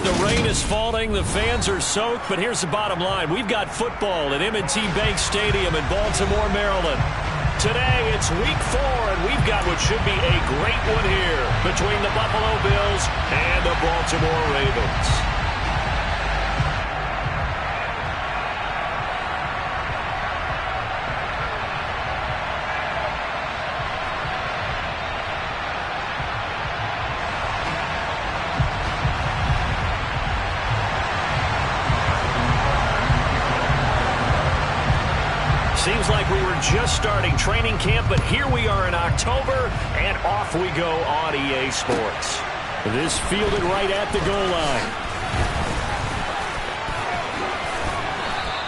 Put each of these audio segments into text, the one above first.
the rain is falling. The fans are soaked. But here's the bottom line. We've got football at M&T Bank Stadium in Baltimore, Maryland. Today, it's week 4, and we've got what should be a great one here between the Buffalo Bills and the Baltimore Ravens. Seems like we were just starting training camp, but here we are in October, and off we go on EA Sports. This fielded right at the goal line.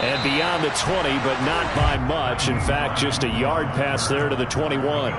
And beyond the 20, but not by much. In fact, just a yard pass there to the 21.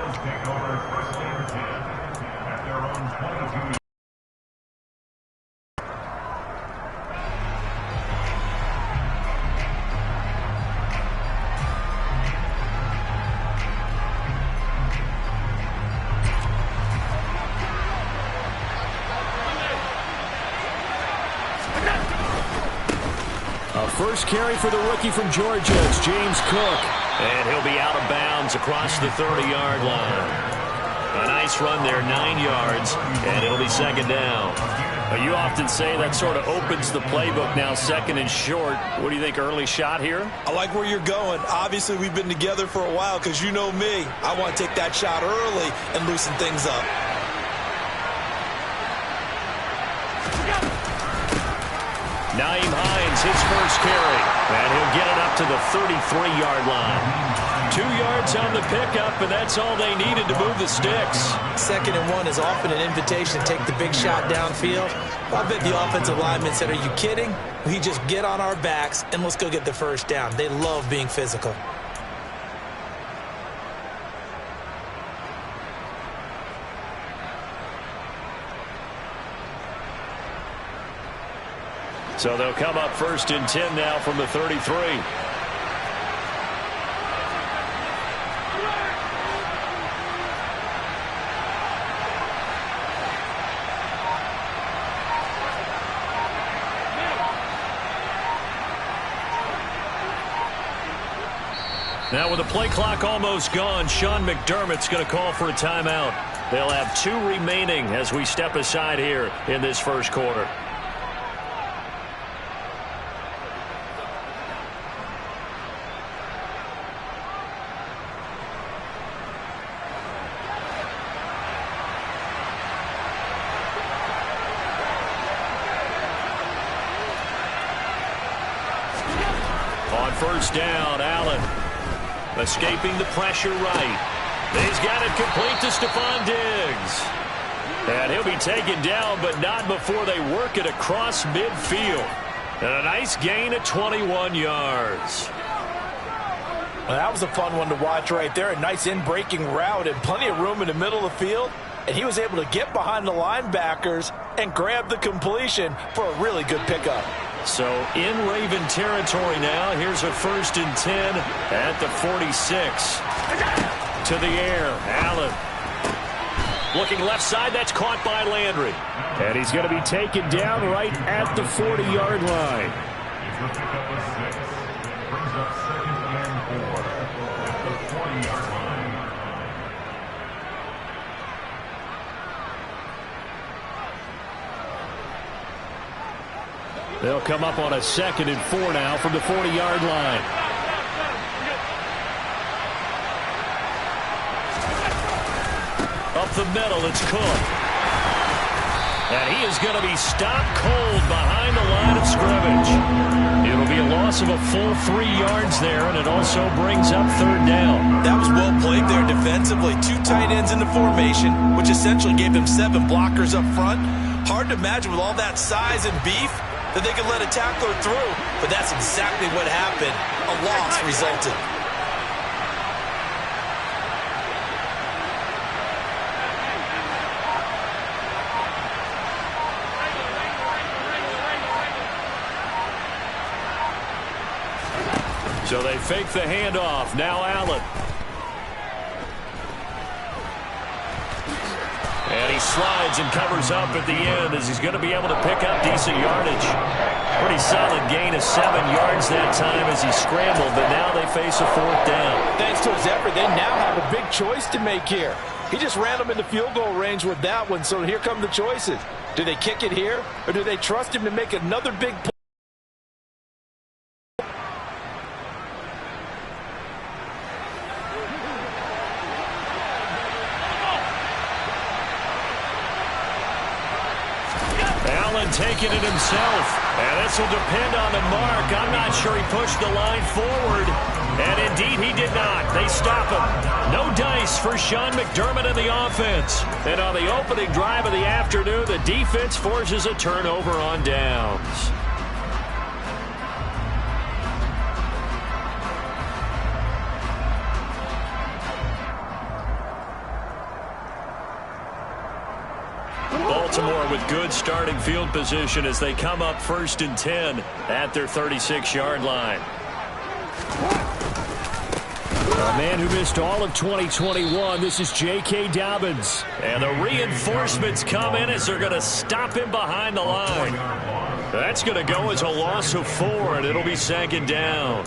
First carry for the rookie from Georgia. It's James Cook. And he'll be out of bounds across the 30-yard line. A nice run there, 9 yards, and it'll be second down. You often say that sort of opens the playbook now, second and short. What do you think, early shot here? I like where you're going. Obviously, we've been together for a while because you know me. I want to take that shot early and loosen things up. Nyheim Hines, his first carry, and he'll get it up to the 33-yard line. 2 yards on the pickup, and that's all they needed to move the sticks. 2nd and 1 is often an invitation to take the big shot downfield. I bet the offensive lineman said, "Are you kidding? We just get on our backs and let's go get the first down." They love being physical. So they'll come up 1st and 10 now from the 33. Now with the play clock almost gone, Sean McDermott's going to call for a timeout. They'll have 2 remaining as we step aside here in this first quarter. First down, Allen. Escaping the pressure right. He's got it complete to Stephon Diggs. And he'll be taken down, but not before they work it across midfield. And a nice gain of 21 yards. Well, that was a fun one to watch right there. A nice in-breaking route and plenty of room in the middle of the field. And he was able to get behind the linebackers and grab the completion for a really good pickup. So in Raven territory now. Here's a 1st and 10 at the 46. To the air, Allen. Looking left side, that's caught by Landry. And he's going to be taken down right at the 40-yard line. Brings up 2nd and 4 at the 40-yard line. They'll come up on a 2nd and 4 now from the 40-yard line. Up the middle, it's Cook. And he is going to be stopped cold behind the line of scrimmage. It'll be a loss of a full 3 yards there, and it also brings up 3rd down. That was well played there defensively. 2 tight ends in the formation, which essentially gave them 7 blockers up front. Hard to imagine with all that size and beef that they could let a tackler through, but that's exactly what happened. A loss resulted. So they fake the handoff. Now Allen. And he slides and covers up at the end as he's going to be able to pick up decent yardage. Pretty solid gain of 7 yards that time as he scrambled, but now they face a 4th down. Thanks to his effort, they now have a big choice to make here. He just ran them into field goal range with that one, so here come the choices. Do they kick it here, or do they trust him to make another big play? Allen taking it himself, and this will depend on the mark. I'm not sure he pushed the line forward, and indeed he did not. They stop him. No dice for Sean McDermott in the offense. And on the opening drive of the afternoon, the defense forces a turnover on downs. Baltimore with good starting field position as they come up 1st and 10 at their 36-yard line. A man who missed all of 2021, this is J.K. Dobbins. And the reinforcements come in as they're going to stop him behind the line. That's going to go as a loss of 4, and it'll be 2nd down.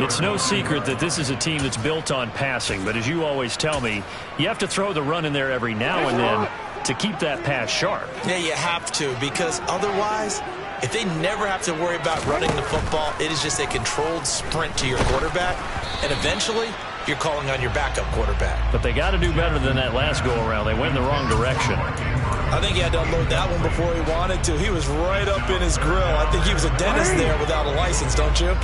It's no secret that this is a team that's built on passing, but as you always tell me, you have to throw the run in there every now and then to keep that pass sharp. Yeah, you have to, because otherwise, if they never have to worry about running the football, it is just a controlled sprint to your quarterback, and eventually you're calling on your backup quarterback. But they got to do better than that last go-around. They went in the wrong direction. I think he had to unload that one before he wanted to. He was right up in his grill. I think he was a dentist there without a license, don't you?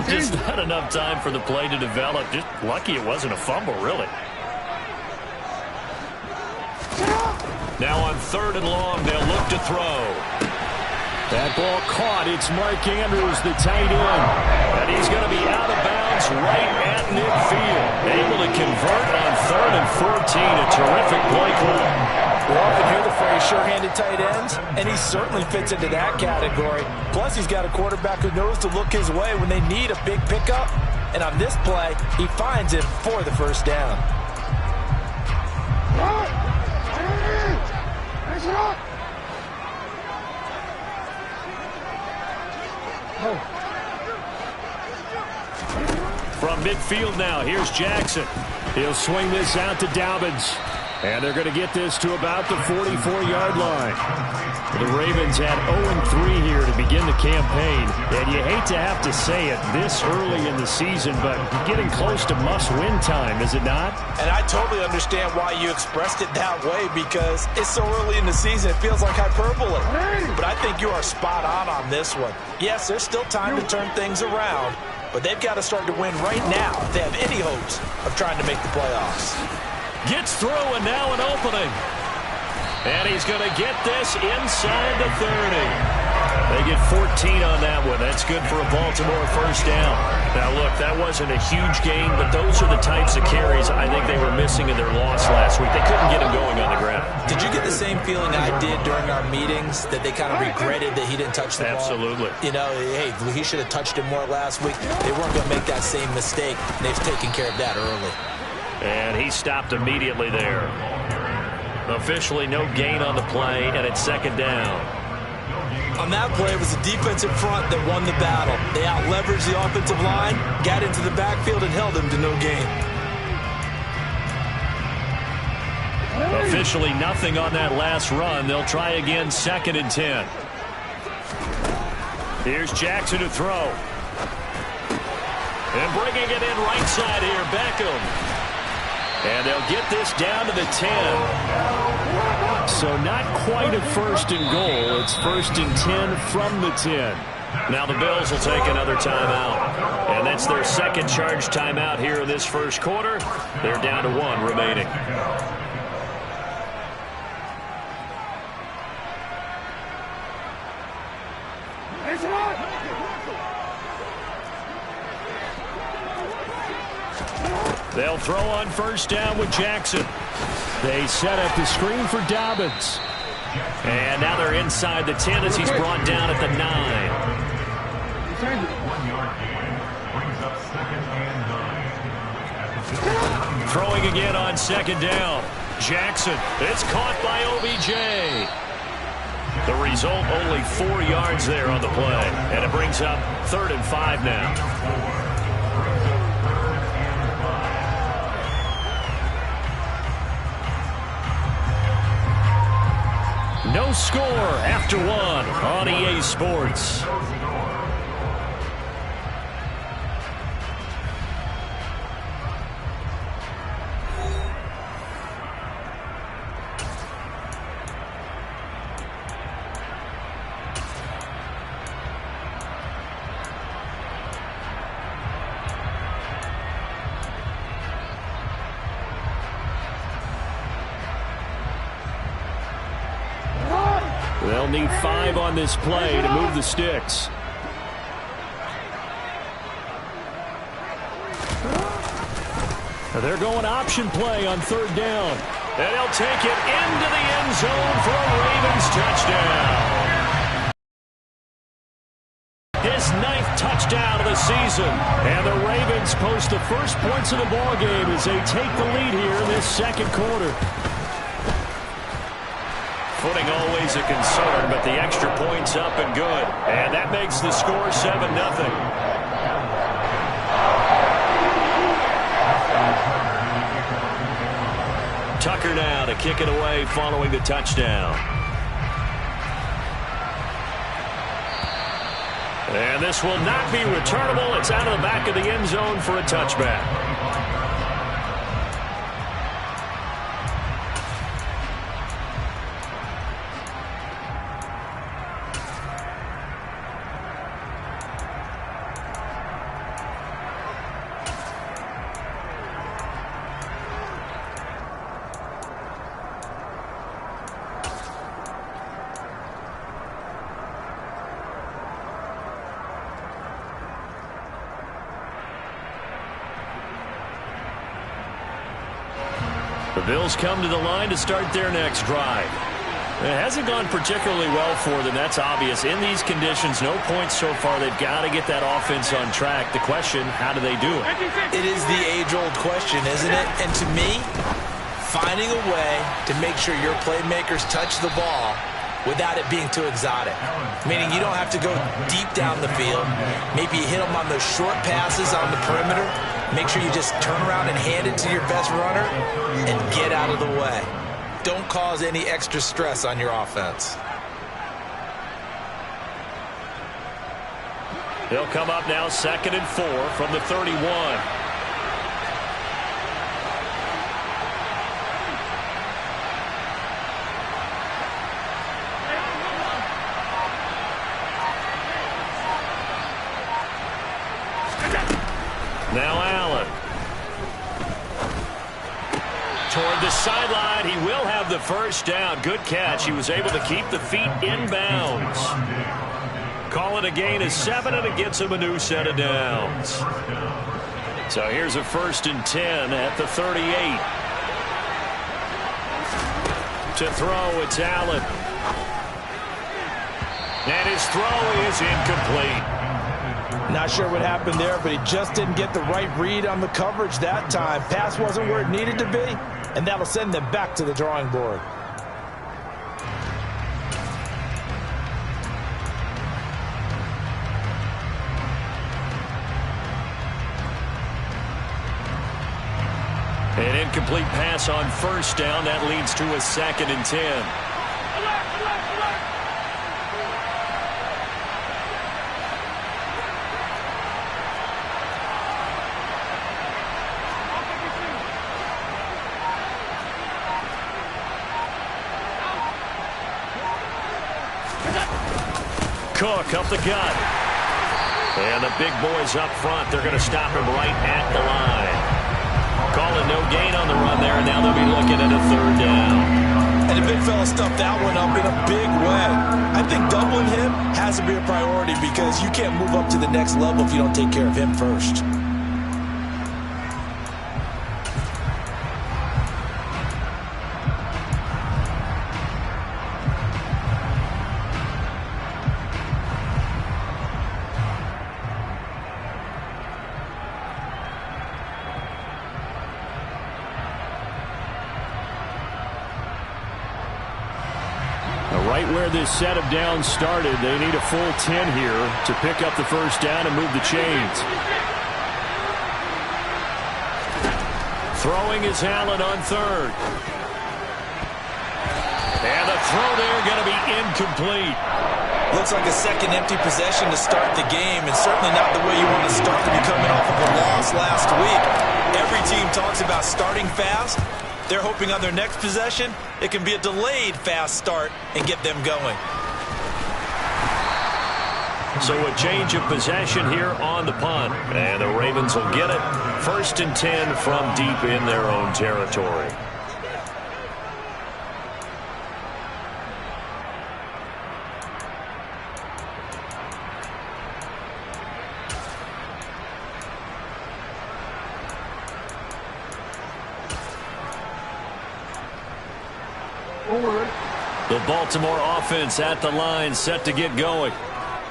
Just not enough time for the play to develop. Just lucky it wasn't a fumble, really. Now on 3rd and long, they'll look to throw. That ball caught. It's Mark Andrews, the tight end. And he's going to be out of bounds right at midfield. Able to convert on 3rd and 14. A terrific play call. We often hear the phrase sure-handed tight ends, and he certainly fits into that category. Plus, he's got a quarterback who knows to look his way when they need a big pickup. And on this play, he finds him for the 1st down. From midfield now, here's Jackson. He'll swing this out to Dobbins. And they're going to get this to about the 44-yard line. The Ravens had 0-3 here to begin the campaign. And you hate to have to say it this early in the season, but getting close to must-win time, is it not? And I totally understand why you expressed it that way, because it's so early in the season, it feels like hyperbole. But I think you are spot on this one. Yes, there's still time to turn things around, but they've got to start to win right now if they have any hopes of trying to make the playoffs. Gets through, and now an opening. And he's going to get this inside the 30. They get 14 on that one. That's good for a Baltimore 1st down. Now, look, that wasn't a huge gain, but those are the types of carries I think they were missing in their loss last week. They couldn't get him going on the ground. Did you get the same feeling I did during our meetings, that they kind of regretted that he didn't touch the ball? Absolutely. You know, hey, he should have touched it more last week. They weren't going to make that same mistake. They've taken care of that early. And he stopped immediately there. Officially no gain on the play, and it's 2nd down. On that play, it was the defensive front that won the battle. They out-leveraged the offensive line, got into the backfield, and held them to no gain. Officially nothing on that last run. They'll try again, 2nd and 10. Here's Jackson to throw. And bringing it in right side here, Beckham. And they'll get this down to the 10. So not quite a 1st and goal. It's 1st and 10 from the 10. Now the Bills will take another timeout. And that's their 2nd charge timeout here in this 1st quarter. They're down to 1 remaining. They'll throw on 1st down with Jackson. They set up the screen for Dobbins. And now they're inside the 10 as he's brought down at the 9. Throwing again on 2nd down. Jackson, it's caught by OBJ. The result, only 4 yards there on the play. And it brings up 3rd and 5 now. No score after 1 on EA Sports. They'll need 5 on this play to move the sticks. They're going option play on 3rd down. And he'll take it into the end zone for a Ravens touchdown. His 9th touchdown of the season. And the Ravens post the first points of the ballgame as they take the lead here in this 2nd quarter. Footing always a concern, but the extra point's up and good. And that makes the score 7-0. Tucker now to kick it away following the touchdown. And this will not be returnable. It's out of the back of the end zone for a touchback. The Bills come to the line to start their next drive. It hasn't gone particularly well for them. That's obvious. In these conditions, no points so far. They've got to get that offense on track. The question, how do they do it? It is the age-old question, isn't it? And to me, finding a way to make sure your playmakers touch the ball without it being too exotic. Meaning you don't have to go deep down the field. Maybe you hit them on those short passes on the perimeter. Make sure you just turn around and hand it to your best runner and get out of the way. Don't cause any extra stress on your offense. They'll come up now 2nd and 4 from the 31. Now Allen. Toward the sideline, he will have the first down. Good catch. He was able to keep the feet in bounds. Call it a gain of 7, and it gets him a new set of downs. So here's a 1st and 10 at the 38. To throw, it's Allen. And his throw is incomplete. Not sure what happened there, but he just didn't get the right read on the coverage that time. Pass wasn't where it needed to be, and that'll send them back to the drawing board. An incomplete pass on 1st down. That leads to a 2nd and 10. Cook up the gut. And the big boys up front, they're going to stop him right at the line. Calling no gain on the run there, and now they'll be looking at a 3rd down. And the big fella stuffed that one up in a big way. I think doubling him has to be a priority because you can't move up to the next level if you don't take care of him first. right where this set of downs started. They need a full 10 here to pick up the first down and move the chains. Throwing is Allen on third. And the throw there going to be incomplete. Looks like a second empty possession to start the game, and certainly not the way you want to start to be coming off of a loss last week. Every team talks about starting fast. They're hoping on their next possession, it can be a delayed fast start and get them going. So a change of possession here on the punt. And the Ravens will get it. 1st and 10 from deep in their own territory. The Baltimore offense at the line, set to get going.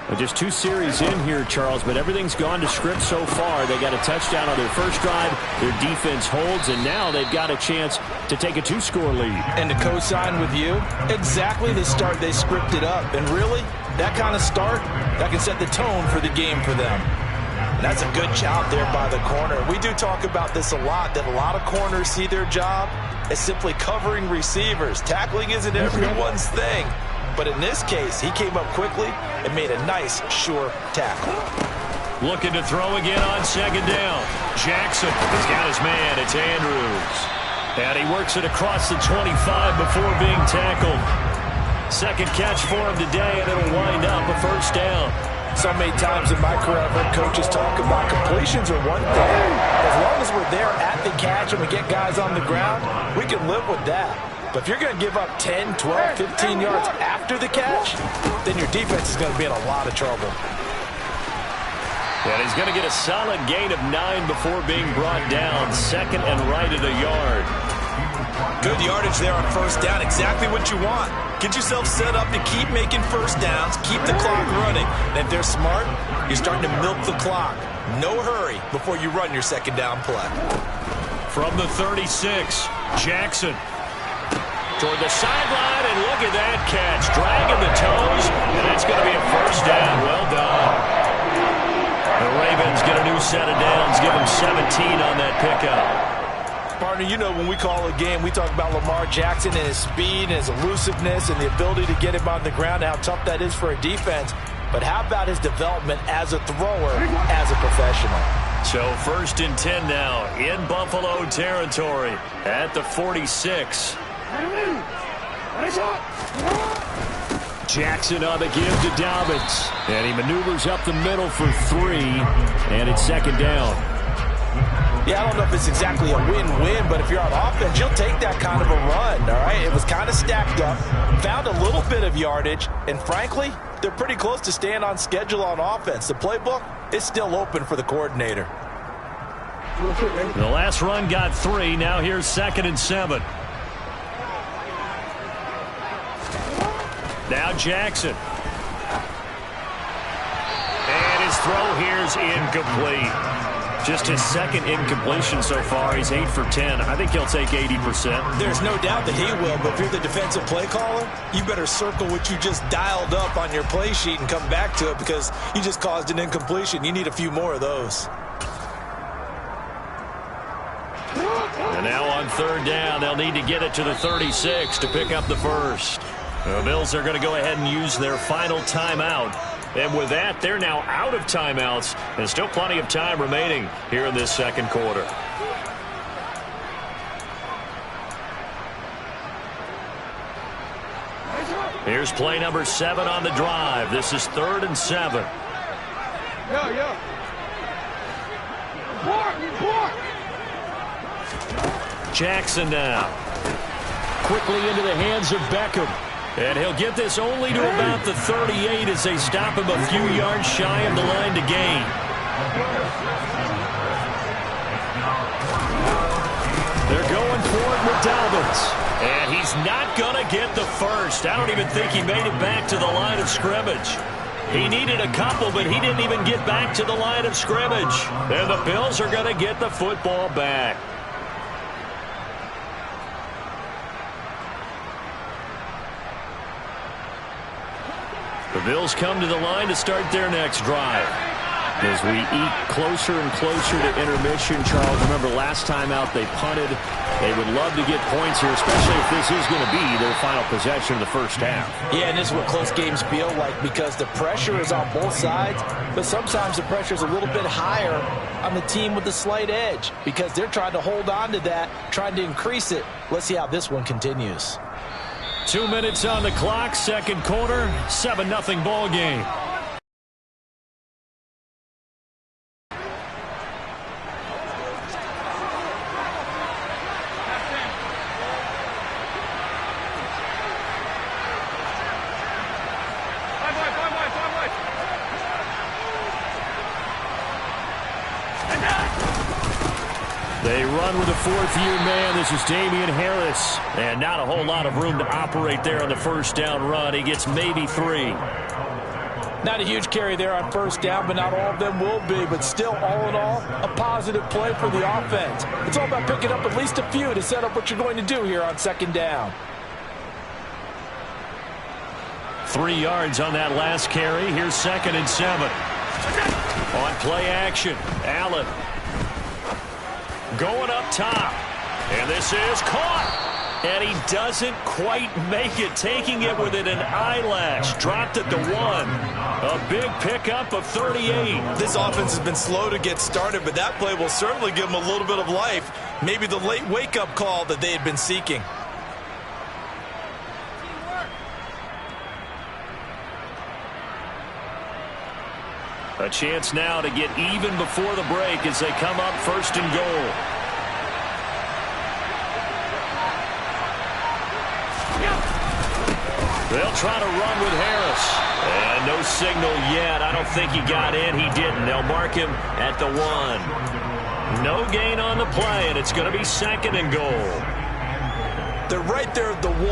Well, just 2 series in here, Charles, but everything's gone to script so far. They got a touchdown on their first drive. Their defense holds, and now they've got a chance to take a 2-score lead. And to co-sign with you, exactly the start they scripted up. And really, that kind of start, that can set the tone for the game for them. And that's a good job there by the corner. We do talk about this a lot, that a lot of corners see their job as simply covering receivers. Tackling isn't everyone's thing. But in this case, he came up quickly and made a nice, sure tackle. Looking to throw again on 2nd down. Jackson has got his man. It's Andrews. And he works it across the 25 before being tackled. Second catch for him today, and it'll wind up a first down. So many times in my career, I've heard coaches talk about completions are one thing. As long as we're there at the catch and we get guys on the ground, we can live with that. But if you're going to give up 10, 12, 15 yards after the catch, then your defense is going to be in a lot of trouble. And he's going to get a solid gain of 9 before being brought down. 2nd and right at a yard. Good yardage there on first down. Exactly what you want. Get yourself set up to keep making first downs, keep the clock running. And if they're smart, you're starting to milk the clock. No hurry before you run your second down play. From the 36, Jackson. Toward the sideline, and look at that catch. Dragging the toes, and that's going to be a first down. Well done. The Ravens get a new set of downs, give them 17 on that pickup. Partner, you know when we call a game, we talk about Lamar Jackson and his speed and his elusiveness and the ability to get him on the ground and how tough that is for a defense. But how about his development as a thrower, as a professional? So 1st and 10 now in Buffalo territory at the 46. Jackson on the give to Dobbins. And he maneuvers up the middle for 3. And it's 2nd down. Yeah, I don't know if it's exactly a win-win, but if you're on offense, you'll take that kind of a run, all right? It was kind of stacked up, found a little bit of yardage, and frankly, they're pretty close to staying on schedule on offense. The playbook is still open for the coordinator. The last run got 3. Now here's 2nd and 7. Now Jackson. And his throw here's incomplete. Just his 2nd incompletion so far. He's 8 for 10. I think he'll take 80%. There's no doubt that he will, but if you're the defensive play caller, you better circle what you just dialed up on your play sheet and come back to it because you just caused an incompletion. You need a few more of those. And now on 3rd down, they'll need to get it to the 36 to pick up the first. The Bills are going to go ahead and use their final timeout. And with that, they're now out of timeouts. And still plenty of time remaining here in this 2nd quarter. Here's play number 7 on the drive. This is 3rd and 7. Jackson now. Quickly into the hands of Beckham. And he'll get this only to about the 38 as they stop him a few yards shy of the line to gain. They're going for it with Dobbins. And he's not going to get the first. I don't even think he made it back to the line of scrimmage. He needed a couple, but he didn't even get back to the line of scrimmage. And the Bills are going to get the football back. The Bills come to the line to start their next drive. As we eat closer and closer to intermission, Charles, remember last time out they punted. They would love to get points here, especially if this is going to be their final possession of the first half. Yeah, and this is what close games feel like because the pressure is on both sides, but sometimes the pressure is a little bit higher on the team with the slight edge because they're trying to hold on to that, trying to increase it. Let's see how this one continues. 2 minutes on the clock, second quarter, 7-0 ball game. They run with a fourth-year man. This is Damian Harris. And not a whole lot of room to operate there on the first down run. He gets maybe 3. Not a huge carry there on first down, but not all of them will be. But still, all in all, a positive play for the offense. It's all about picking up at least a few to set up what you're going to do here on second down. 3 yards on that last carry. Here's 2nd and 7. On play action, Allen. Going up top. And this is caught. And he doesn't quite make it. Taking it within an eyelash. Dropped at the 1. A big pickup of 38. This offense has been slow to get started, but that play will certainly give them a little bit of life. Maybe the late wake-up call that they had been seeking. A chance now to get even before the break as they come up 1st and goal. They'll try to run with Harris. And no signal yet. I don't think he got in. He didn't. They'll mark him at the 1. No gain on the play, and it's going to be 2nd and goal. They're right there at the 1.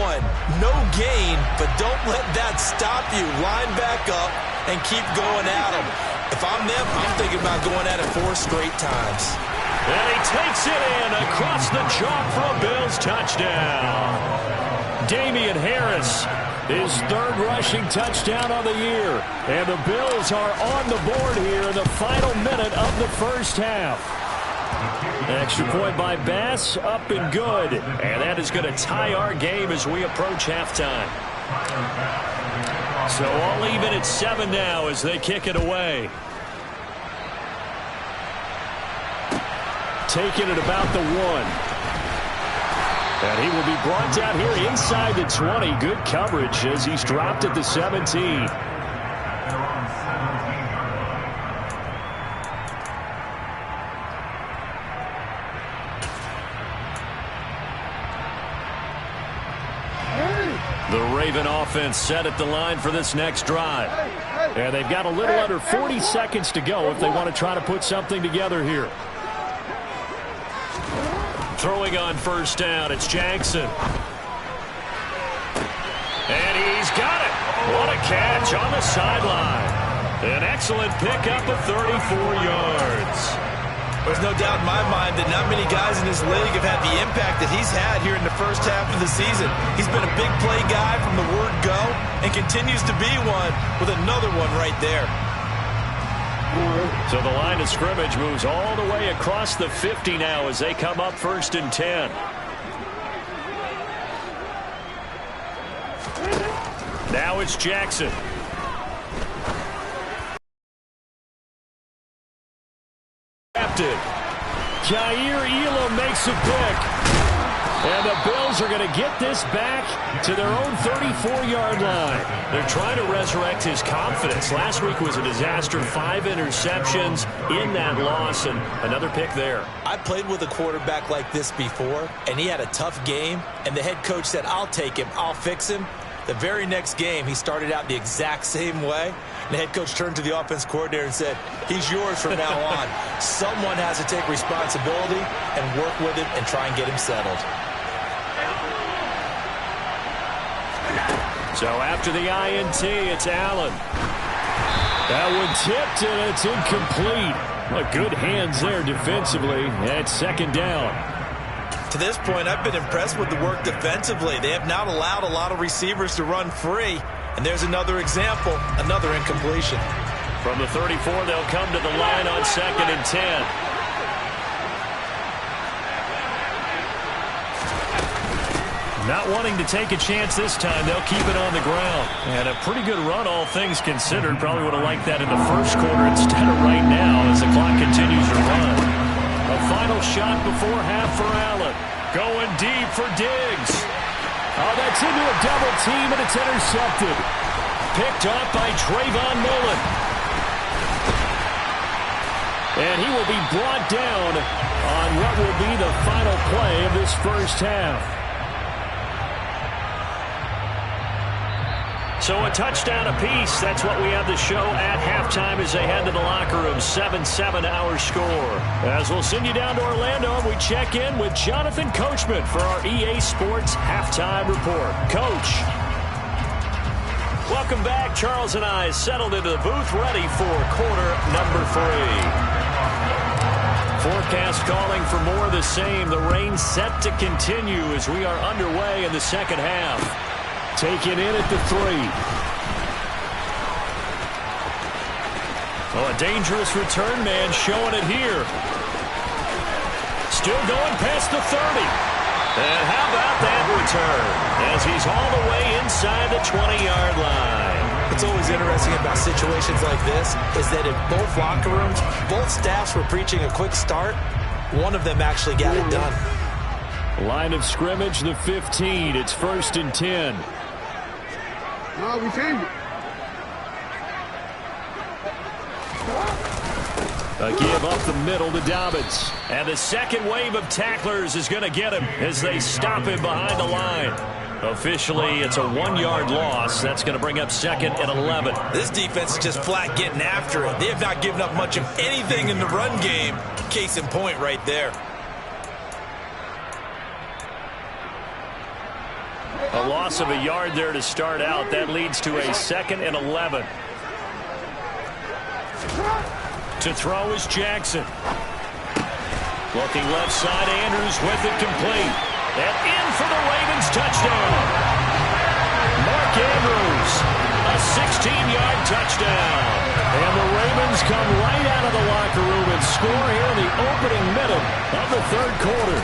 No gain, but don't let that stop you. Line back up and keep going at them. If I'm them, I'm thinking about going at it 4 straight times. And he takes it in across the chalk for a Bills touchdown. Damian Harris, his 3rd rushing touchdown on the year. And the Bills are on the board here in the final minute of the first half. Extra point by Bass, up and good. And that is going to tie our game as we approach halftime. So all even at 7 now as they kick it away. Taking it about the 1. And he will be brought down here inside the 20. Good coverage as he's dropped at the 17. The Raven offense set at the line for this next drive. And they've got a little under 40 seconds to go if they want to try to put something together here. Throwing on first down, it's Jackson. And he's got it. What a catch on the sideline. An excellent pickup of 34 yards. There's no doubt in my mind that not many guys in this league have had the impact that he's had here in the first half of the season. He's been a big play guy from the word go and continues to be one with another one right there. So the line of scrimmage moves all the way across the 50 now as they come up 1st and 10. Now it's Jackson. Jair Elam makes a pick. And the Bills are going to get this back to their own 34-yard line. They're trying to resurrect his confidence. Last week was a disaster. 5 interceptions in that loss, and another pick there. I played with a quarterback like this before, and he had a tough game, and the head coach said, I'll take him, I'll fix him. The very next game, he started out the exact same way. And the head coach turned to the offense coordinator and said, he's yours from now on. Someone has to take responsibility and work with him and try and get him settled. So after the INT, it's Allen. That one tipped, and it's incomplete. Well, good hands there defensively. And 2nd down. To this point, I've been impressed with the work defensively. They have not allowed a lot of receivers to run free. And there's another example, another incompletion. From the 34, they'll come to the line on 2nd and 10. Not wanting to take a chance this time, they'll keep it on the ground. And a pretty good run, all things considered. Probably would have liked that in the first quarter instead of right now as the clock continues to run. A final shot before half for Allen. Going deep for Diggs. Oh, that's into a double team, and it's intercepted. Picked up by Trayvon Mullen. And he will be brought down on what will be the final play of this first half. So a touchdown apiece. That's what we have to show at halftime as they head to the locker room. 7-7 our score. As we'll send you down to Orlando, we check in with Jonathan Coachman for our EA Sports Halftime Report. Coach. Welcome back. Charles and I settled into the booth ready for quarter number 3. Forecast calling for more of the same. The rain set to continue as we are underway in the second half. Taken in at the 3. Oh, a dangerous return man showing it here. Still going past the 30. And how about that return as he's all the way inside the 20-yard line. What's always interesting about situations like this is that in both locker rooms, both staffs were preaching a quick start. One of them actually got it done. Line of scrimmage, the 15. It's 1st and 10. No, we changed it. A give up the middle to Dobbins. And the second wave of tacklers is going to get him as they stop him behind the line. Officially, it's a 1-yard loss. That's going to bring up 2nd and 11. This defense is just flat getting after it. They have not given up much of anything in the run game. Case in point right there. A loss of a yard there to start out. That leads to a 2nd and 11. To throw is Jackson. Looking left side, Andrews with it complete. And in for the Ravens touchdown. Mark Andrews, a 16-yard touchdown. And the Ravens come right out of the locker room and score here in the opening minute of the 3rd quarter.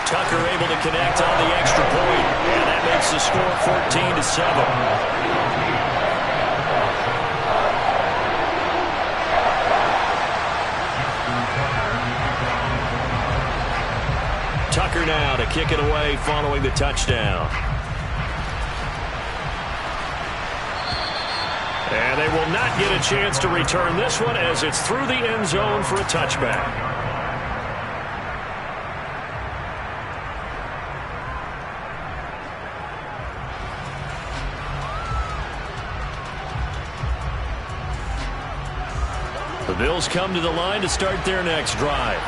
Tucker able to connect on the extra point, and that makes the score 14-7. Tucker now to kick it away following the touchdown. And they will not get a chance to return this one as it's through the end zone for a touchback. The Bills come to the line to start their next drive.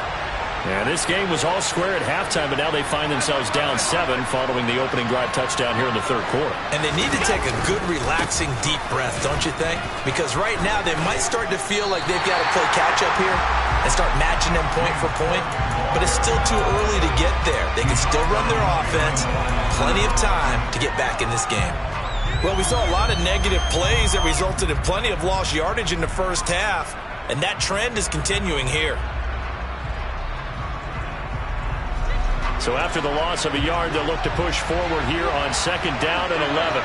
And this game was all square at halftime, but now they find themselves down 7 following the opening drive touchdown here in the 3rd quarter. And they need to take a good, relaxing, deep breath, don't you think? Because right now they might start to feel like they've got to play catch-up here and start matching them point for point. But it's still too early to get there. They can still run their offense. Plenty of time to get back in this game. Well, we saw a lot of negative plays that resulted in plenty of lost yardage in the first half. And that trend is continuing here. So after the loss of a yard, they'll look to push forward here on 2nd down and 11.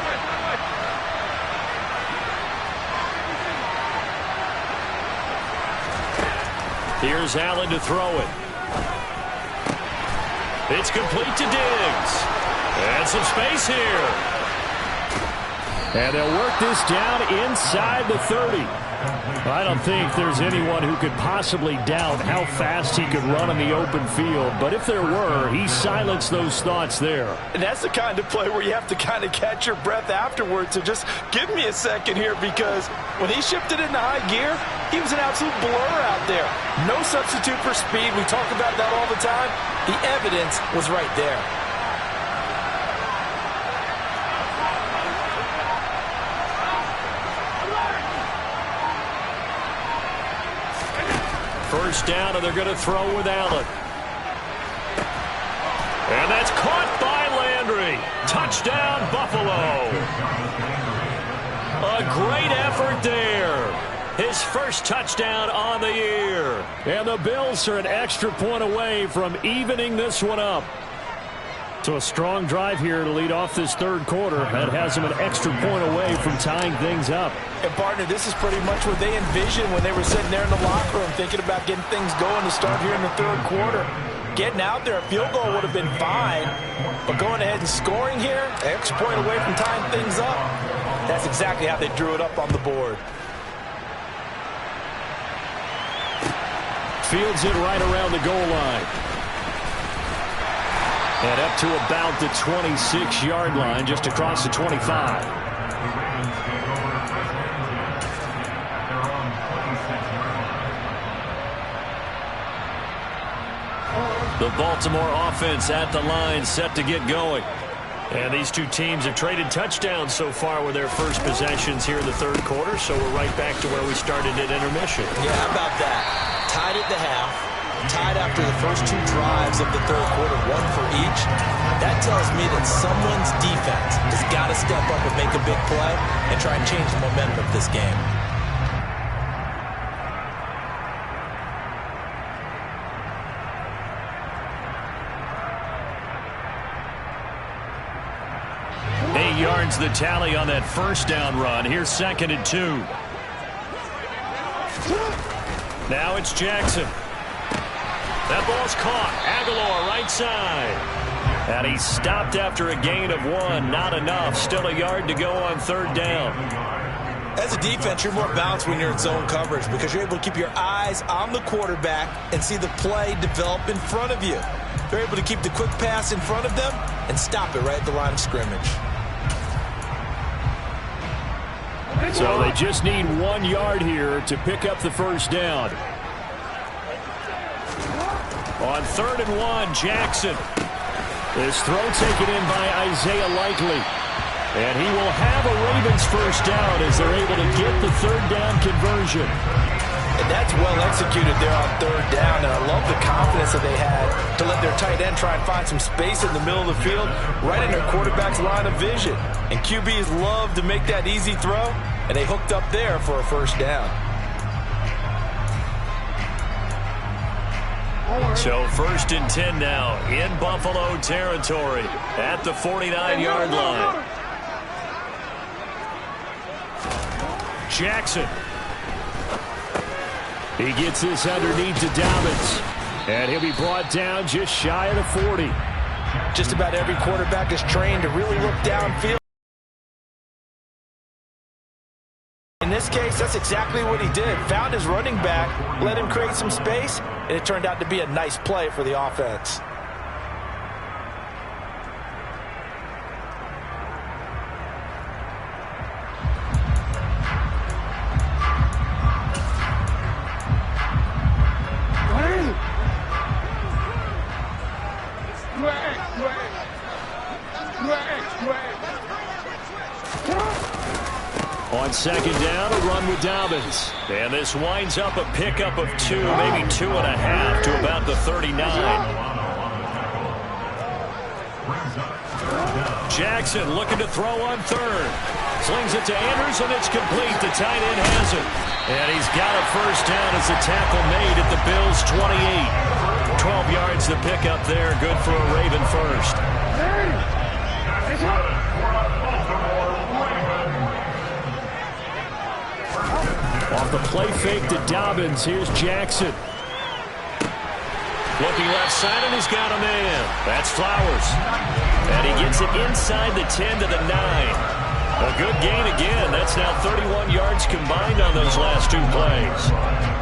Here's Allen to throw it. It's complete to Diggs. And some space here. And they'll work this down inside the 30. I don't think there's anyone who could possibly doubt how fast he could run in the open field. But if there were, he silenced those thoughts there. And that's the kind of play where you have to kind of catch your breath afterwards. So just give me a second here, because when he shifted into high gear, he was an absolute blur out there. No substitute for speed. We talk about that all the time. The evidence was right there. First down, and they're going to throw with Allen. And that's caught by Landry. Touchdown, Buffalo. A great effort there. His first touchdown on the year. And the Bills are an extra point away from evening this one up. So a strong drive here to lead off this third quarter. That has them an extra point away from tying things up. And, partner, this is pretty much what they envisioned when they were sitting there in the locker room thinking about getting things going to start here in the third quarter. Getting out there, a field goal would have been fine. But going ahead and scoring here, an extra point away from tying things up, that's exactly how they drew it up on the board. Fields it right around the goal line. And up to about the 26-yard line, just across the 25. The Baltimore offense at the line, set to get going. And these two teams have traded touchdowns so far with their first possessions here in the third quarter, so we're right back to where we started at intermission. Yeah, how about that? Tied at the half, tied after the first two drives of the third quarter, one for each. That tells me that someone's defense has got to step up and make a big play and try and change the momentum of this game. Yards the tally on that first down run. Here's 2nd and 2. Now it's Jackson. That ball's caught. Aguilar right side. And he stopped after a gain of 1. Not enough. Still a yard to go on third down. As a defense, you're more balanced when you're in zone coverage because you're able to keep your eyes on the quarterback and see the play develop in front of you. They're able to keep the quick pass in front of them and stop it right at the line of scrimmage. So they just need 1 yard here to pick up the first down. On 3rd and 1, Jackson. This throw taken in by Isaiah Likely. And he will have a Ravens first down as they're able to get the third down conversion. And that's well executed there on third down. And I love the confidence that they had to let their tight end try and find some space in the middle of the field, right in their quarterback's line of vision. And QBs love to make that easy throw, and they hooked up there for a first down. So 1st and 10 now in Buffalo territory at the 49-yard line. Jackson. He gets this underneath to Dobbins. And he'll be brought down just shy of the 40. Just about every quarterback is trained to really look downfield. In this case, that's exactly what he did. Found his running back, let him create some space, and it turned out to be a nice play for the offense. On 2nd down, a run with Dobbins. And this winds up a pickup of 2, maybe 2.5 to about the 39. Jackson looking to throw on 3rd. Slings it to Andrews, and it's complete. The tight end has it. And he's got a first down as the tackle made at the Bills' 28. 12 yards to pick up there. Good for a Raven first. Off the play fake to Dobbins, here's Jackson. Looking left side, and he's got a man. That's Flowers. And he gets it inside the 10 to the 9. A good gain again. That's now 31 yards combined on those last 2 plays.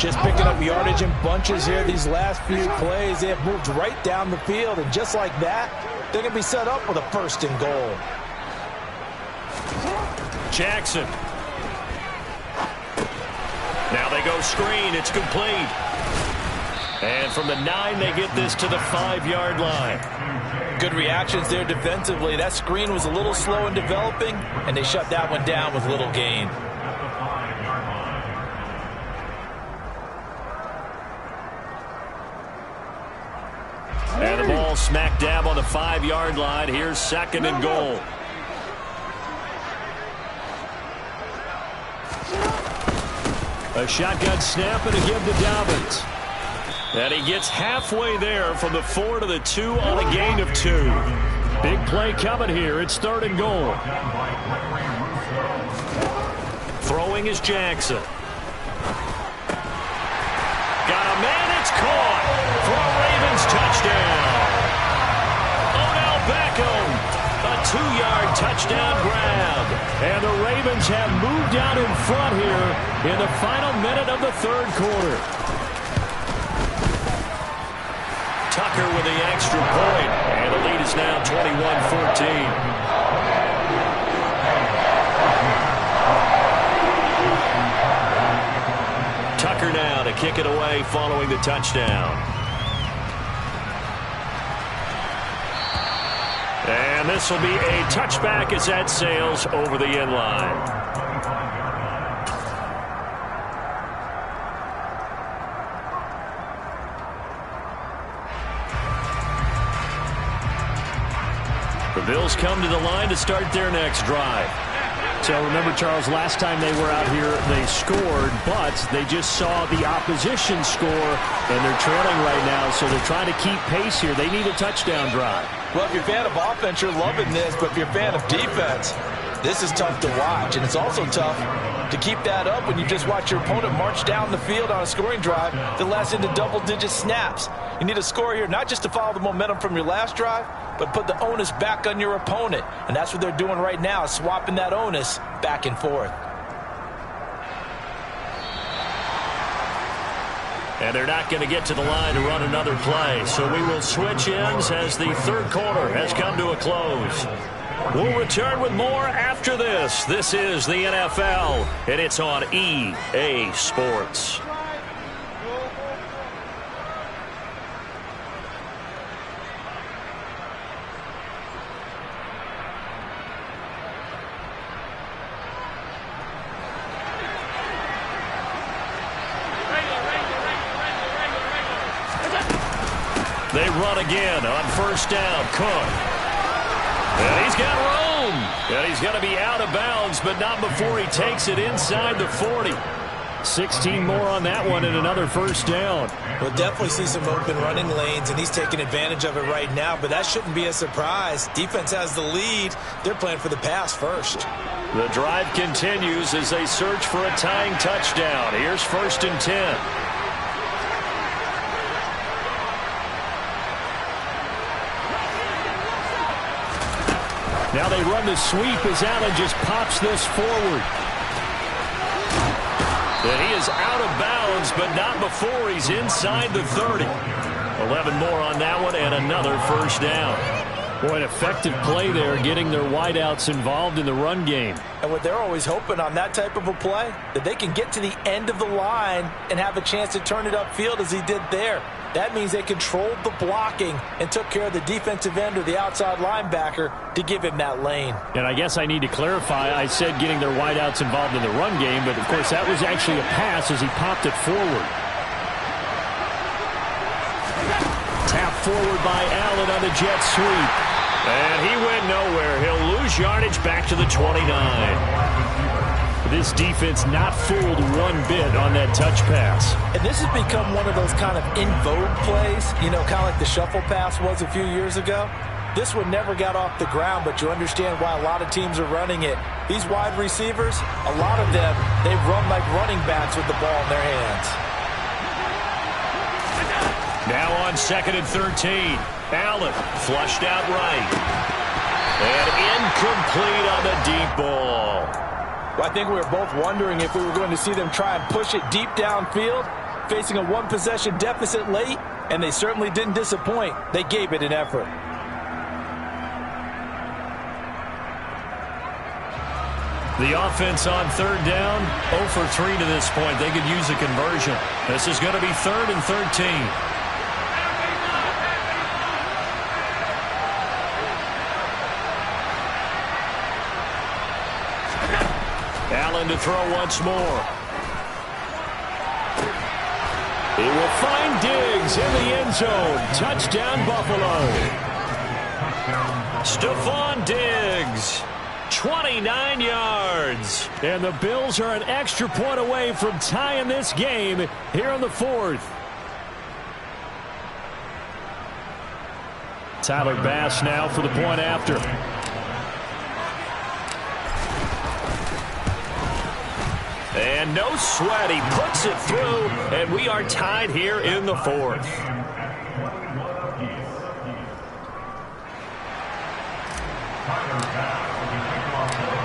Just picking up yardage in bunches here. These last few plays, they have moved right down the field. And just like that, they're going to be set up with a 1st and goal. Jackson. Now they go screen. It's complete. And from the 9, they get this to the 5-yard line. Good reactions there defensively. That screen was a little slow in developing, and they shut that one down with little gain. And the ball ball smack dab on the 5-yard line. Here's 2nd and goal. A shotgun snap and a give to Dobbins. And he gets halfway there from the 4 to the 2 on a gain of 2. Big play coming here. It's 3rd and goal. Throwing is Jackson. Got a man. It's caught for a Ravens touchdown. Odell Beckham. A 2-yard touchdown grab. And the Ravens have moved out in front here in the final minute of the 3rd quarter. Tucker with the extra point, and the lead is now 21-14. Tucker now to kick it away following the touchdown. And this will be a touchback as that sails over the end line. The Bills come to the line to start their next drive. So remember, Charles, last time they were out here, they scored, but they just saw the opposition score, and they're trailing right now, so they're trying to keep pace here. They need a touchdown drive. Well, if you're a fan of offense, you're loving this, but if you're a fan of defense, this is tough to watch, and it's also tough to keep that up when you just watch your opponent march down the field on a scoring drive that lasts into double-digit snaps. You need a score here, not just to follow the momentum from your last drive, but put the onus back on your opponent. And that's what they're doing right now, swapping that onus back and forth. And they're not going to get to the line to run another play. So we will switch ends as the 3rd quarter has come to a close. We'll return with more after this. This is the NFL, and it's on EA Sports. They run again on 1st down. Cook. And he's got room. And he's going to be out of bounds, but not before he takes it inside the 40. 16 more on that one and another 1st down. We'll definitely see some open running lanes, and he's taking advantage of it right now, but that shouldn't be a surprise. Defense has the lead. They're playing for the pass first. The drive continues as they search for a tying touchdown. Here's 1st and 10. Now they run the sweep as Allen just pops this forward. And he is out of bounds, but not before he's inside the 30. 11 more on that one and another 1st down. Boy, an effective play there, getting their wideouts involved in the run game. And what they're always hoping on that type of a play, that they can get to the end of the line and have a chance to turn it upfield as he did there. That means they controlled the blocking and took care of the defensive end or the outside linebacker to give him that lane. And I guess I need to clarify, I said getting their wideouts involved in the run game, but of course that was actually a pass as he popped it forward. Tap forward by Allen on the jet sweep. And he went nowhere. He'll lose yardage back to the 29. This defense not fooled one bit on that touch pass. And this has become one of those kind of in vogue plays, you know, kind of like the shuffle pass was a few years ago. This one never got off the ground, but you understand why a lot of teams are running it. These wide receivers, a lot of them, they run like running backs with the ball in their hands. Now on 2nd and 13. Allen flushed out right. And incomplete on the deep ball. Well, I think we were both wondering if we were going to see them try and push it deep downfield, facing a one-possession deficit late, and they certainly didn't disappoint. They gave it an effort. The offense on 3rd down, 0 for 3 to this point. They could use a conversion. This is going to be 3rd and 13. Allen to throw once more. He will find Diggs in the end zone. Touchdown, Buffalo. Stephon Diggs, 29 yards. And the Bills are an extra point away from tying this game here in the fourth. Tyler Bass now for the point after. And no sweat. He puts it through, and we are tied here in the fourth.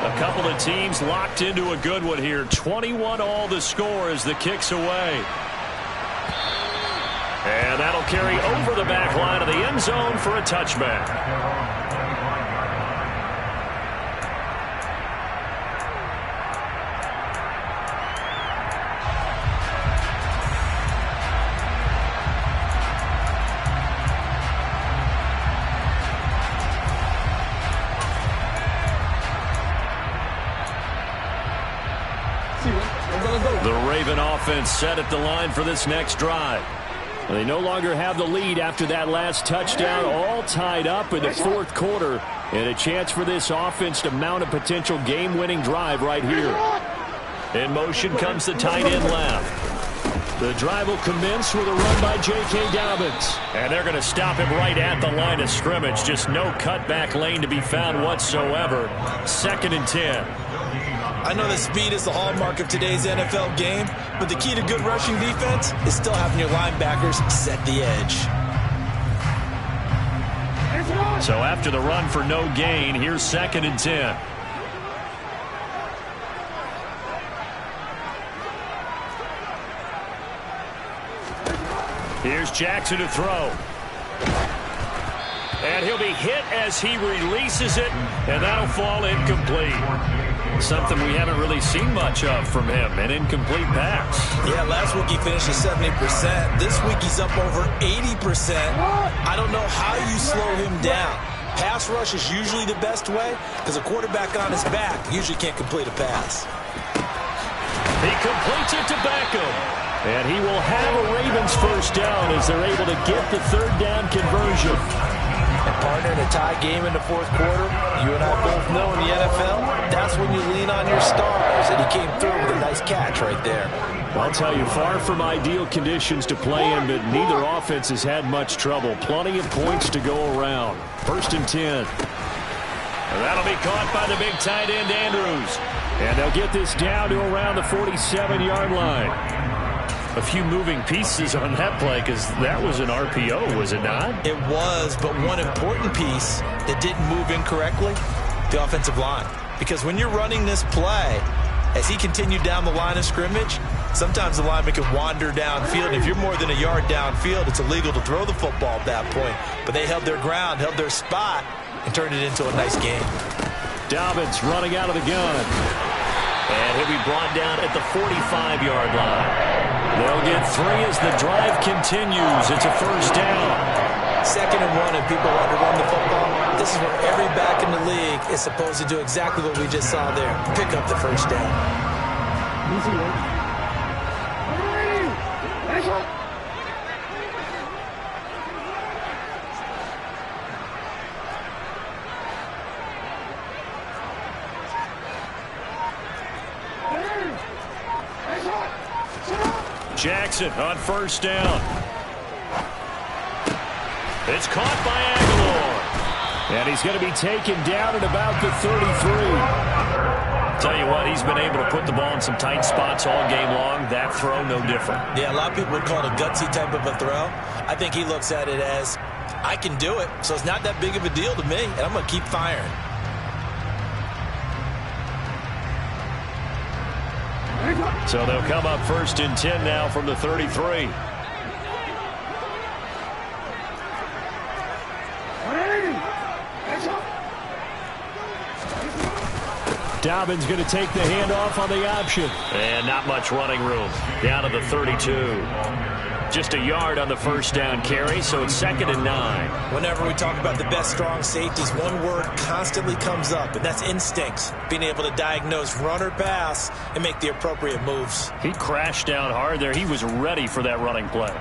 A couple of teams locked into a good one here. 21 all the score as the kick's away. And that'll carry over the back line of the end zone for a touchback. The Raven offense set at the line for this next drive. They no longer have the lead after that last touchdown, all tied up in the fourth quarter, and a chance for this offense to mount a potential game-winning drive right here. In motion comes the tight end left. The drive will commence with a run by J.K. Dobbins. And they're going to stop him right at the line of scrimmage. Just no cutback lane to be found whatsoever. 2nd and 10. I know that speed is the hallmark of today's NFL game, but the key to good rushing defense is still having your linebackers set the edge. So after the run for no gain, here's 2nd and 10. Here's Jackson to throw. And he'll be hit as he releases it, and that'll fall incomplete. Something we haven't really seen much of from him, an incomplete pass. Yeah, last week he finished at 70%. This week he's up over 80%. I don't know how you slow him down. Pass rush is usually the best way because a quarterback on his back usually can't complete a pass. He completes it to Beckham. And he will have a Ravens first down as they're able to get the third down conversion. And partner, in a tie game in the fourth quarter, you and I both know in the NFL, that's when you lean on your stars, and he came through with a nice catch right there. I'll tell you, far from ideal conditions to play in, but neither offense has had much trouble. Plenty of points to go around. 1st and 10. And that'll be caught by the big tight end, Andrews. And they'll get this down to around the 47-yard line. A few moving pieces on that play because that was an RPO, was it not? It was, but one important piece that didn't move incorrectly, the offensive line. Because when you're running this play, as he continued down the line of scrimmage, sometimes the lineman can wander downfield. If you're more than a yard downfield, it's illegal to throw the football at that point. But they held their ground, held their spot, and turned it into a nice game. Dobbins running out of the gun. And he'll be brought down at the 45-yard line. They'll get 3 as the drive continues. It's a first down. 2nd and 1, and people want to run the football. This is where every back in the league is supposed to do exactly what we just saw there. Pick up the first down. Jackson on first down. It's caught by Aguilar. And he's going to be taken down at about the 33. Tell you what, he's been able to put the ball in some tight spots all game long. That throw, no different. Yeah, a lot of people would call it a gutsy type of a throw. I think he looks at it as, I can do it, so it's not that big of a deal to me, and I'm going to keep firing. So they'll come up 1st and 10 now from the 33. Dobbins going to take the handoff on the option. And not much running room. Down to the 32. Just a yard on the first down carry, so it's 2nd and 9. Whenever we talk about the best strong safeties, one word constantly comes up, and that's instinct. Being able to diagnose run or pass and make the appropriate moves. He crashed down hard there. He was ready for that running play.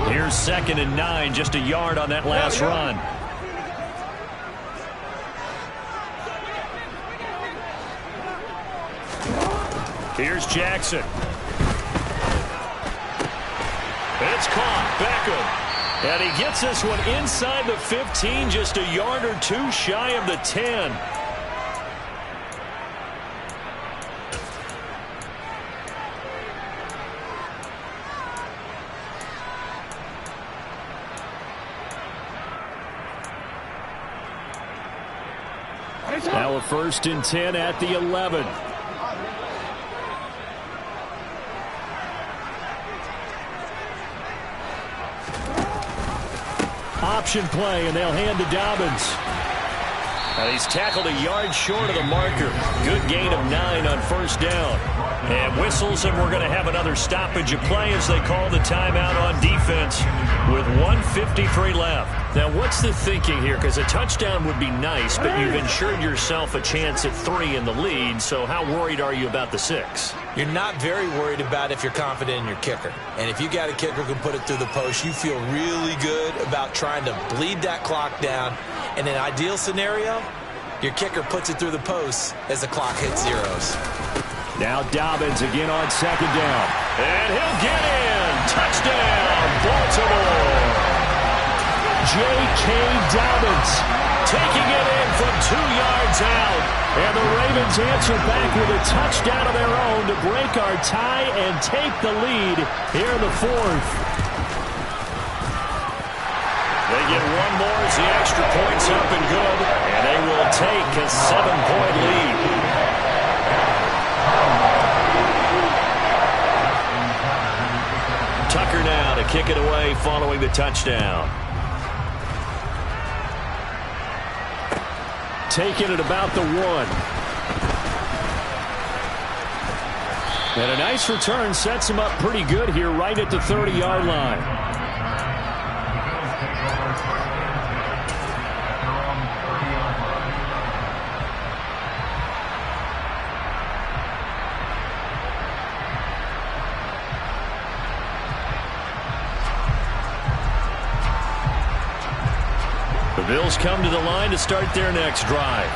Here's 2nd and 9, just a yard on that last run. Here's Jackson. It's caught. Beckham. And he gets this one inside the 15, just a yard or two shy of the 10. Now a 1st and 10 at the 11. Option play, and they'll hand to Dobbins. And he's tackled a yard short of the marker. Good gain of 9 on 1st down. And whistles, and we're going to have another stoppage of play as they call the timeout on defense with 1:53 left. Now, what's the thinking here? Because a touchdown would be nice, but you've ensured yourself a chance at 3 in the lead, so how worried are you about the 6? You're not very worried about if you're confident in your kicker. And if you got a kicker who can put it through the post, you feel really good about trying to bleed that clock down. In an ideal scenario, your kicker puts it through the post as the clock hits zeros. Now Dobbins again on 2nd down. And he'll get in. Touchdown, Baltimore. J.K. Dobbins taking it in from 2 yards out. And the Ravens answer back with a touchdown of their own to break our tie and take the lead here in the 4th. They get one more as the extra point's up and good. And they will take a 7-point lead. Tucker now to kick it away following the touchdown. Taking it about the 1. And a nice return sets him up pretty good here right at the 30-yard line. The Bills come to the line to start their next drive.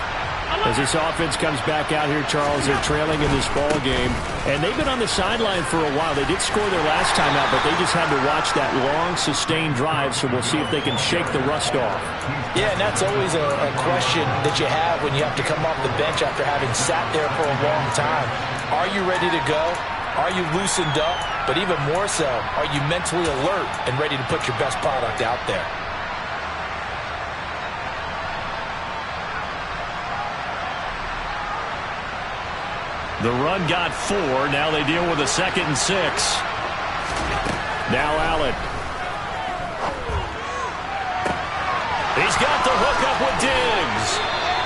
As this offense comes back out here, Charles, they're trailing in this ball game. And they've been on the sideline for a while. They did score their last time out, but they just had to watch that long, sustained drive, so we'll see if they can shake the rust off. Yeah, and that's always a question that you have when you have to come off the bench after having sat there for a long time. Are you ready to go? Are you loosened up? But even more so, are you mentally alert and ready to put your best product out there? The run got 4. Now they deal with a 2nd and 6. Now Allen. He's got the hook up with Diggs.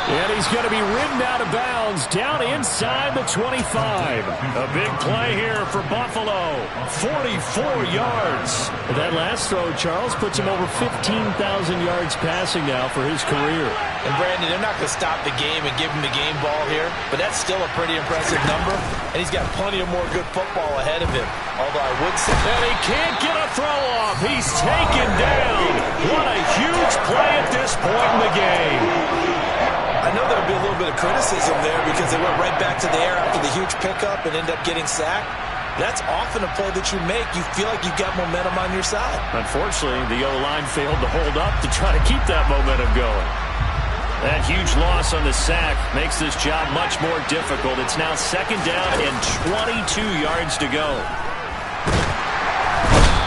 And he's going to be ridden out of bounds down inside the 25. A big play here for Buffalo. 44 yards. That last throw, Charles, puts him over 15,000 yards passing now for his career. And, Brandon, they're not going to stop the game and give him the game ball here, but that's still a pretty impressive number, and he's got plenty of more good football ahead of him. Although I would say that he can't get a throw off. He's taken down. What a huge play at this point in the game. I know there'll be a little bit of criticism there because they went right back to the air after the huge pickup and end up getting sacked. That's often a play that you make. You feel like you've got momentum on your side. Unfortunately, the O-line failed to hold up to try to keep that momentum going. That huge loss on the sack makes this job much more difficult. It's now 2nd down and 22 yards to go.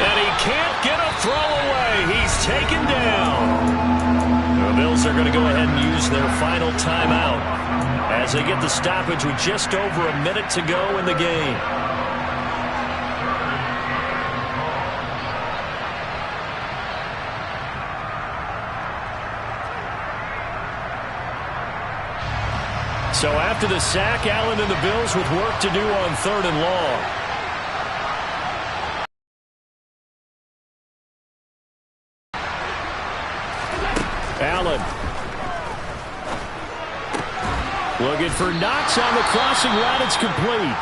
And he can't get a throw away. He's taken down. The Bills are going to go ahead and use their final timeout as they get the stoppage with just over a minute to go in the game. So after the sack, Allen and the Bills with work to do on 3rd and long. Allen. Looking for Knox on the crossing route. It's complete.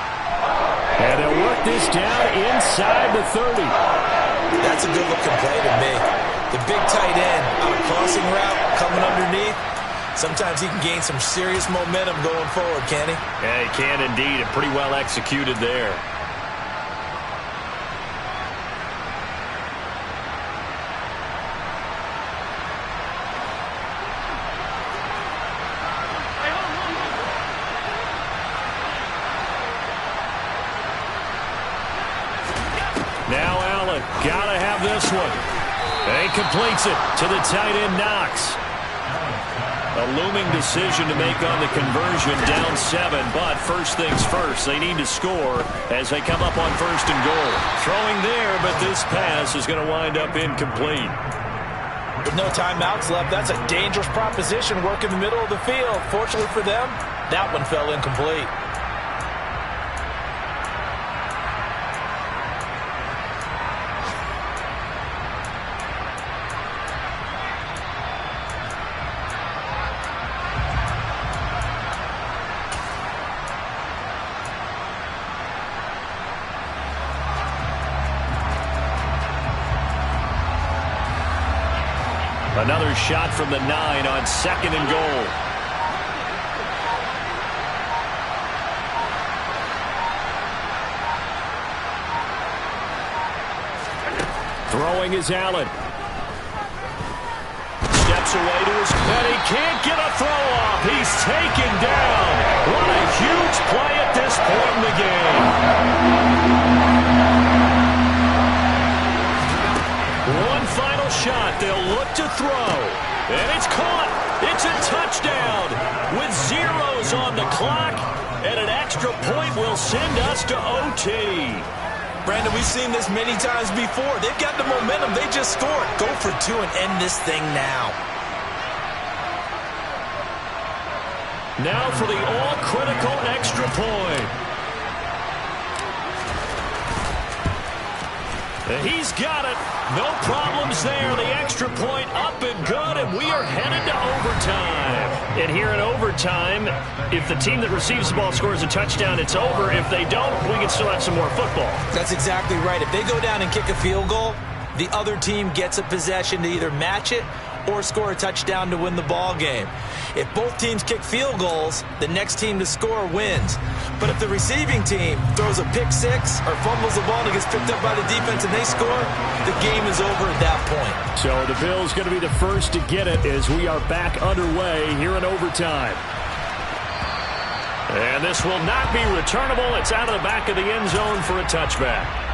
And they'll work this down inside the 30. That's a good-looking play to me. The big tight end on a crossing route coming underneath. Sometimes he can gain some serious momentum going forward, can he? Yeah, he can indeed. And pretty well executed there. Now Allen, gotta have this one. And he completes it to the tight end, Knox. A looming decision to make on the conversion, down 7. But first things first, they need to score as they come up on 1st and goal. Throwing there, but this pass is going to wind up incomplete. With no timeouts left, that's a dangerous proposition. Work in the middle of the field. Fortunately for them, that one fell incomplete. Another shot from the 9 on 2nd and goal. Throwing is Allen. Steps away to his head. He can't get a throw off. He's taken down. What a huge play at this point in the game. One final shot. They'll look to throw. And it's caught. It's a touchdown with zeros on the clock. And an extra point will send us to OT. Brandon, we've seen this many times before. They've got the momentum. They just scored. Go for 2 and end this thing now. Now for the all-critical extra point. He's got it. No problems there. The extra point up and good, and we are headed to overtime. And here in overtime, if the team that receives the ball scores a touchdown, it's over. If they don't, we can still have some more football. That's exactly right. If they go down and kick a field goal, the other team gets a possession to either match it or score a touchdown to win the ball game. If both teams kick field goals, the next team to score wins. But if the receiving team throws a pick 6 or fumbles the ball and it gets picked up by the defense and they score, the game is over at that point. So the Bills going to be the first to get it as we are back underway here in overtime. And this will not be returnable. It's out of the back of the end zone for a touchback.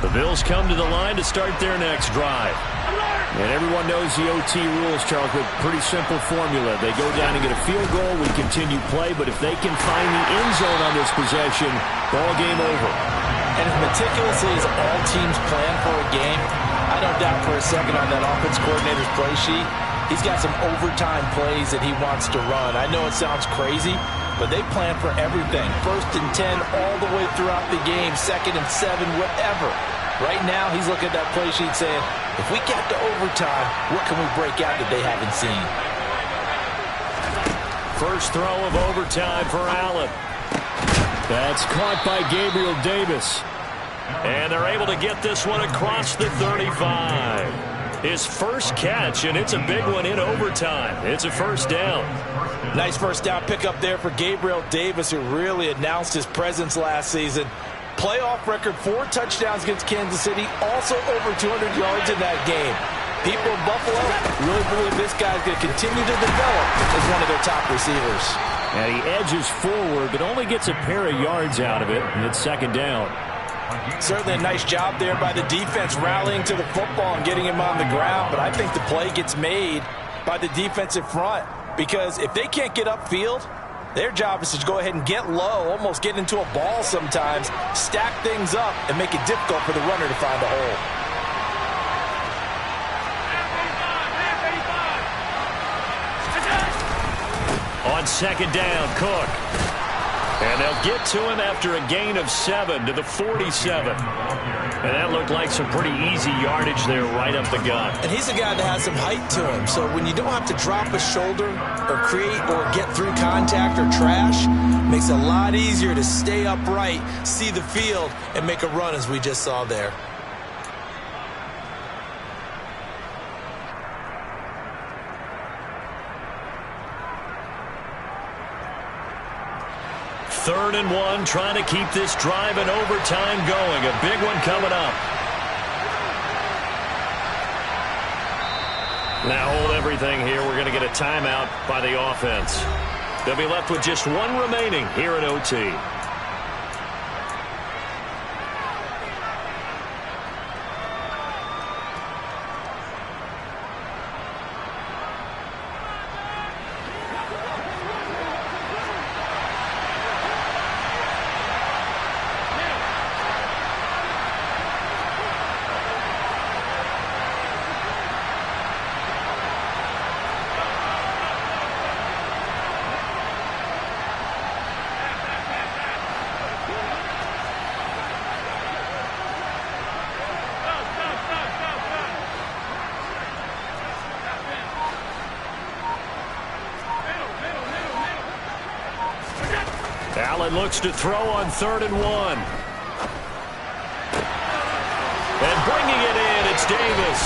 The Bills come to the line to start their next drive. And everyone knows the OT rules, Charles, but pretty simple formula. They go down and get a field goal, we continue play, but if they can find the end zone on this possession, ball game over. And as meticulously as all teams plan for a game, I don't doubt for a second on that offense coordinator's play sheet, he's got some overtime plays that he wants to run. I know it sounds crazy, but they plan for everything. 1st and 10 all the way throughout the game, 2nd and 7, whatever. Right now, he's looking at that play sheet saying, if we get to overtime, what can we break out that they haven't seen? First throw of overtime for Allen. That's caught by Gabriel Davis. And they're able to get this one across the 35. His first catch, and it's a big one in overtime. It's a first down. Nice first down pickup there for Gabriel Davis, who really announced his presence last season. Playoff record, 4 touchdowns against Kansas City, also over 200 yards in that game. People in Buffalo really believe this guy's going to continue to develop as one of their top receivers. And he edges forward, but only gets a pair of yards out of it, and it's 2nd down. Certainly a nice job there by the defense rallying to the football and getting him on the ground, but I think the play gets made by the defensive front, because if they can't get upfield, Their job is to go ahead and get low, almost get into a ball sometimes, stack things up, and make it difficult for the runner to find a hole. On second down, Cook. And they'll get to him after a gain of 7 to the 47. And that looked like some pretty easy yardage there right up the gut. And he's a guy that has some height to him. So when you don't have to drop a shoulder or create or get through contact or trash, makes it a lot easier to stay upright, see the field, and make a run as we just saw there. Third and 1, trying to keep this drive in overtime going. A big one coming up. Now hold everything here. We're going to get a timeout by the offense. They'll be left with just one remaining here at OT. Allen looks to throw on 3rd and 1. And bringing it in, it's Davis.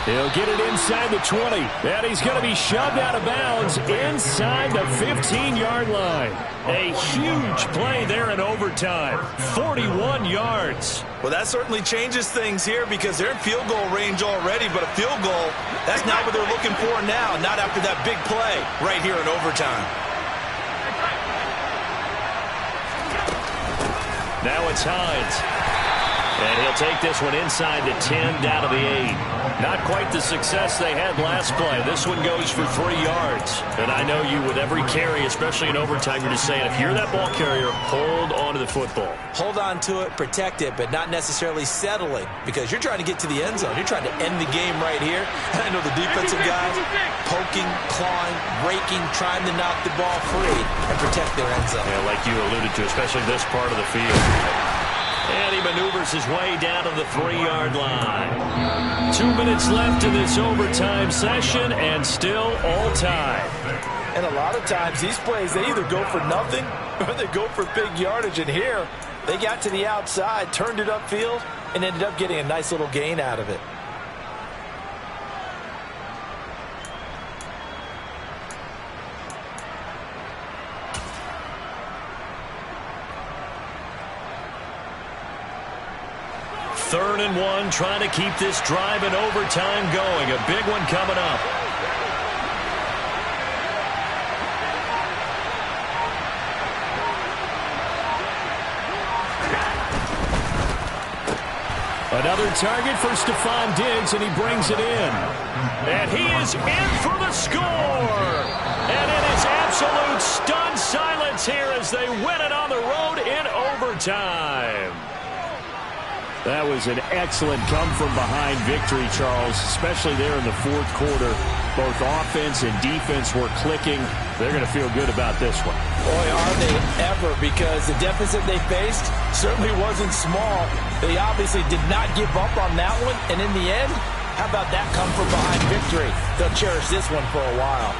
He'll get it inside the 20. And he's going to be shoved out of bounds inside the 15-yard line. A huge play there in overtime. 41 yards. Well, that certainly changes things here because they're in field goal range already, but a field goal, that's not what they're looking for now, not after that big play right here in overtime. Now it's Hines. And he'll take this one inside the 10, down to the 8. Not quite the success they had last play. This one goes for 3 yards. And I know you, with every carry, especially in overtime, you're just saying, if you're that ball carrier, hold on to the football. Hold on to it, protect it, but not necessarily settling because you're trying to get to the end zone. You're trying to end the game right here. And I know the defensive guys poking, clawing, raking, trying to knock the ball free and protect their end zone. Yeah, like you alluded to, especially this part of the field. And he maneuvers his way down to the 3-yard line. 2 minutes left in this overtime session, and still all time. And a lot of times these plays, they either go for nothing or they go for big yardage. And here, they got to the outside, turned it upfield, and ended up getting a nice little gain out of it. Third and 1, trying to keep this drive in overtime going. A big one coming up. Another target for Stephon Diggs, and he brings it in. And he is in for the score. And it is absolute stunned silence here as they win it on the road in overtime. That was an excellent come-from-behind victory, Charles, especially there in the fourth quarter. Both offense and defense were clicking. They're going to feel good about this one. Boy, are they ever, because the deficit they faced certainly wasn't small. They obviously did not give up on that one, and in the end, how about that come-from-behind victory? They'll cherish this one for a while.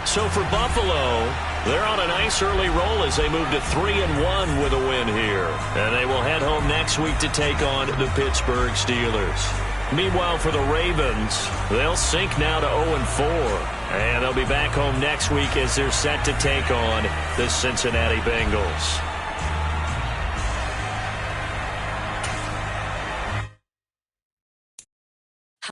So for Buffalo, they're on a nice early roll as they move to 3-1 with a win here. And they will head home next week to take on the Pittsburgh Steelers. Meanwhile, for the Ravens, they'll sink now to 0-4. And they'll be back home next week as they're set to take on the Cincinnati Bengals.